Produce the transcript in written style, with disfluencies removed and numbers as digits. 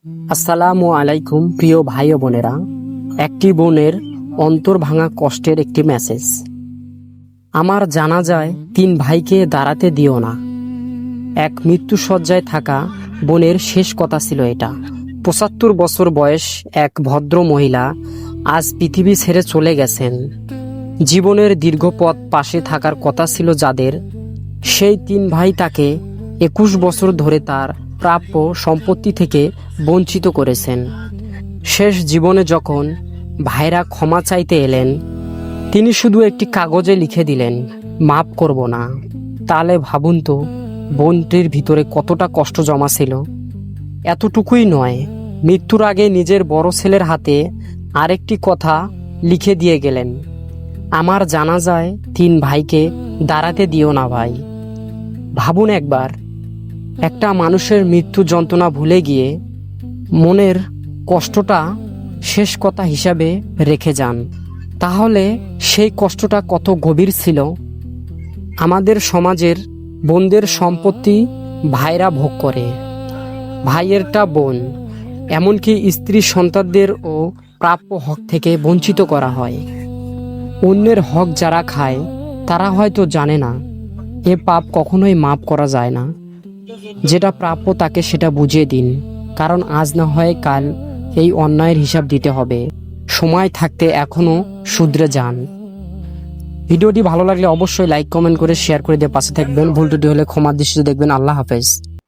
আসসালামু আলাইকুম প্রিয় ভাই ও বোনেরা। একটি বোনের অন্তর ভাঙা কষ্টের একটি মেসেজ। আমার জানাজায় 3 ভাইকে দাঁড়াতে দিও না। এক মৃত্যুশয্যায় থাকা বোনের শেষ কথা ছিল এটা। 75 বছর বয়স এক ভদ্র মহিলা আজ পৃথিবী ছেড়ে চলে গেছেন। জীবনের দীর্ঘ পথ পাশে থাকার কথা ছিল যাদের, সেই 3 ভাই তাকে 21 বছর ধরে তার প্রাপ্য সম্পত্তি থেকে বঞ্চিত করেছেন। শেষ জীবনে যখন ভাইরা ক্ষমা চাইতে এলেন, তিনি শুধু একটি কাগজে লিখে দিলেন, মাফ করব না। তাহলে ভাবুন তো, বোনটির ভিতরে কতটা কষ্ট জমা ছিল। এতটুকুই নয়, মৃত্যুর আগে নিজের বড় ছেলের হাতে আরেকটি কথা লিখে দিয়ে গেলেন, আমার জানাজায় 3 ভাইকে দাঁড়াতে দিও না ভাই। ভাবুন একবার, একটা মানুষের মৃত্যু যন্ত্রণা ভুলে গিয়ে মনের কষ্টটা শেষ কথা হিসাবে রেখে যান, তাহলে সেই কষ্টটা কত গভীর ছিল। আমাদের সমাজের বোনদের সম্পত্তি ভাইরা ভোগ করে, ভাইয়েরটা বোন, এমনকি স্ত্রী সন্তানদের ও প্রাপ্য হক থেকে বঞ্চিত করা হয়। অন্যের হক যারা খায় তারা হয়তো জানে না এ পাপ কখনোই মাপ করা যায় না। যেটা প্রাপ্য তাকে সেটা বুঝিয়ে দিন, কারণ আজ না হয় কাল এই অন্যায়ের হিসাব দিতে হবে। সময় থাকতে এখনো শুধরে যান। ভিডিওটি ভালো লাগলে অবশ্যই লাইক কমেন্ট করে শেয়ার করে দিয়ে পাশে থাকবেন। ভুল ত্রুটি হলে ক্ষমার দৃষ্টিতে দেখবেন। আল্লাহ হাফেজ।